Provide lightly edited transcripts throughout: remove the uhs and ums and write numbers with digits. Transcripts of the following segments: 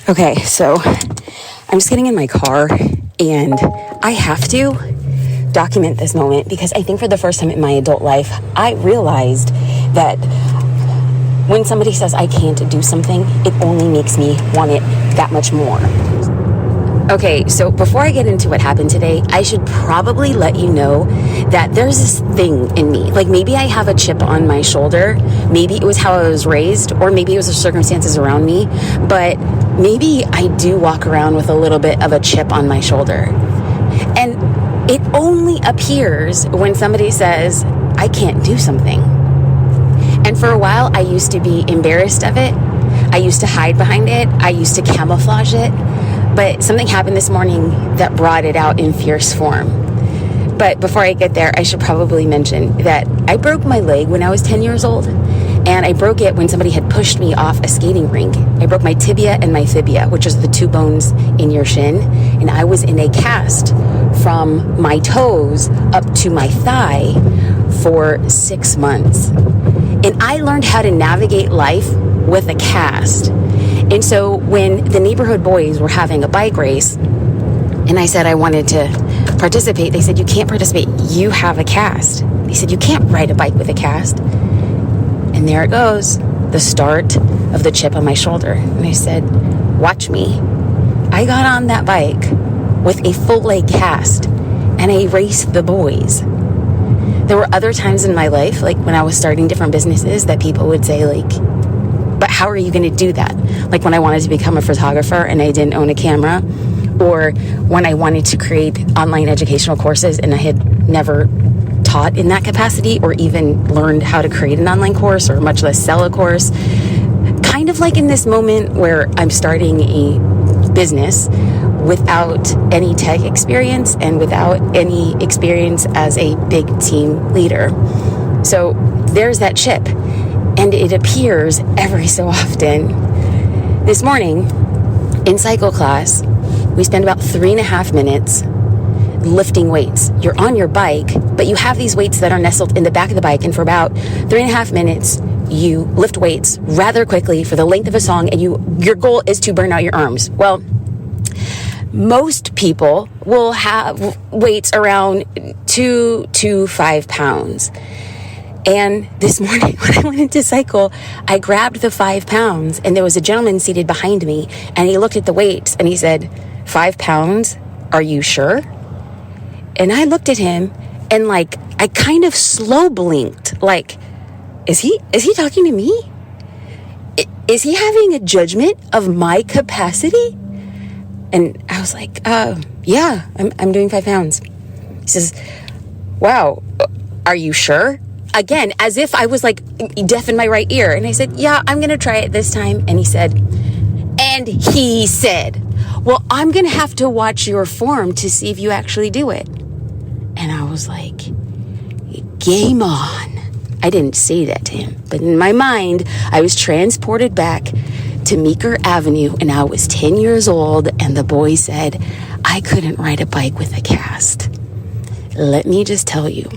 Okay, so I'm just getting in my car and I have to document this moment because I think for the first time in my adult life, I realized that when somebody says I can't do something, it only makes me want it that much more. Okay, so before I get into what happened today, I should probably let you know that there's this thing in me. Like maybe I have a chip on my shoulder. Maybe it was how I was raised, or maybe it was the circumstances around me. But maybe I do walk around with a little bit of a chip on my shoulder. And it only appears when somebody says, I can't do something. And for a while, I used to be embarrassed of it. I used to hide behind it. I used to camouflage it. But something happened this morning that brought it out in fierce form. But before I get there, I should probably mention that I broke my leg when I was 10 years old. And I broke it when somebody had pushed me off a skating rink. I broke my tibia and my fibia, which is the two bones in your shin. And I was in a cast from my toes up to my thigh for 6 months. And I learned how to navigate life with a cast. And so when the neighborhood boys were having a bike race, and I said I wanted to participate, they said, you can't participate. You have a cast. They said, you can't ride a bike with a cast. And there it goes, the start of the chip on my shoulder. And I said, watch me. I got on that bike with a full leg cast, and I raced the boys. There were other times in my life, like when I was starting different businesses, that people would say, like, but how are you going to do that? Like when I wanted to become a photographer and I didn't own a camera, or when I wanted to create online educational courses and I had never taught in that capacity or even learned how to create an online course or much less sell a course. Kind of like in this moment where I'm starting a business without any tech experience and without any experience as a big team leader. So there's that chip. And it appears every so often. This morning, in cycle class, we spent about 3.5 minutes lifting weights. You're on your bike, but you have these weights that are nestled in the back of the bike, and for about 3.5 minutes, you lift weights rather quickly for the length of a song, and your goal is to burn out your arms. Well, most people will have weights around 2 to 5 pounds. And this morning when I went into cycle, I grabbed the 5 pounds, and there was a gentleman seated behind me, and he looked at the weights and he said, 5 pounds? Are you sure? And I looked at him and like, I kind of slow blinked. Like, is he talking to me? Is he having a judgment of my capacity? And I was like, yeah, I'm doing 5 pounds. He says, wow, are you sure? Again, as if I was like deaf in my right ear. And I said, yeah, I'm going to try it this time. And he said, well, I'm going to have to watch your form to see if you actually do it. And I was like, game on. I didn't say that to him, but in my mind, I was transported back to Meeker Avenue, and I was 10 years old, and the boy said, I couldn't ride a bike with a cast. Let me just tell you,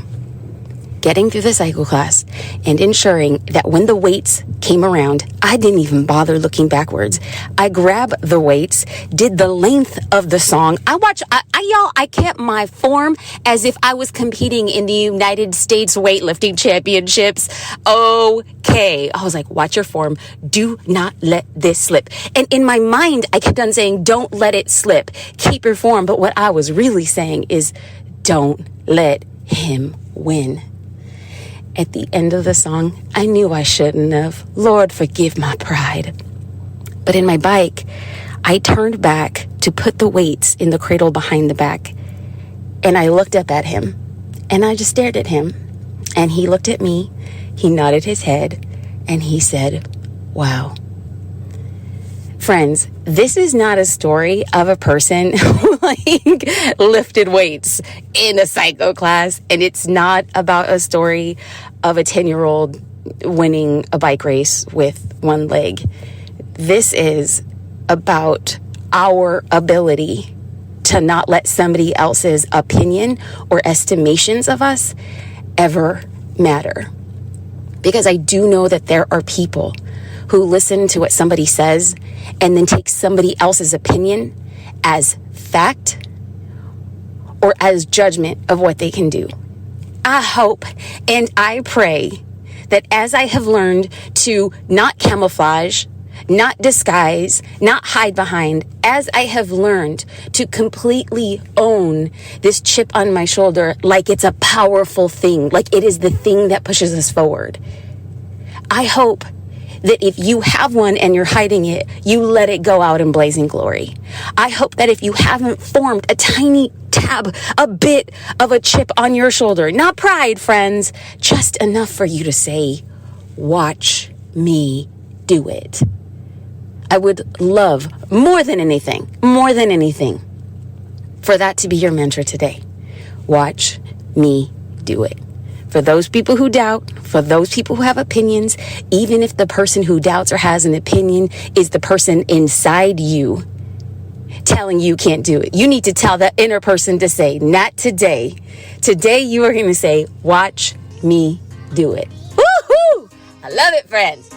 getting through the cycle class and ensuring that when the weights came around, I didn't even bother looking backwards. I grabbed the weights, did the length of the song. I kept my form as if I was competing in the United States weightlifting championships. Okay. I was like, watch your form. Do not let this slip. And in my mind, I kept on saying, don't let it slip. Keep your form. But what I was really saying is, don't let him win. At the end of the song, I knew I shouldn't have. Lord, forgive my pride. But in my bike, I turned back to put the weights in the cradle behind the back. And I looked up at him, and I just stared at him. And he looked at me, he nodded his head, and he said, wow. Friends, this is not a story of a person who lifted weights in a psycho class. And it's not about a story of a 10-year-old winning a bike race with one leg. This is about our ability to not let somebody else's opinion or estimations of us ever matter. Because I do know that there are people who listen to what somebody says and then take somebody else's opinion as fact or as judgment of what they can do. I hope and I pray that as I have learned to not camouflage, not disguise, not hide behind, as I have learned to completely own this chip on my shoulder like it's a powerful thing, like it is the thing that pushes us forward. I hope that if you have one and you're hiding it, you let it go out in blazing glory. I hope that if you haven't formed a tiny tab, a bit of a chip on your shoulder, not pride, friends, just enough for you to say, watch me do it. I would love more than anything, for that to be your mantra today. Watch me do it. For those people who doubt, for those people who have opinions, even if the person who doubts or has an opinion is the person inside you telling you can't do it, you need to tell that inner person to say, not today. Today you are going to say, watch me do it. Woohoo! I love it, friends.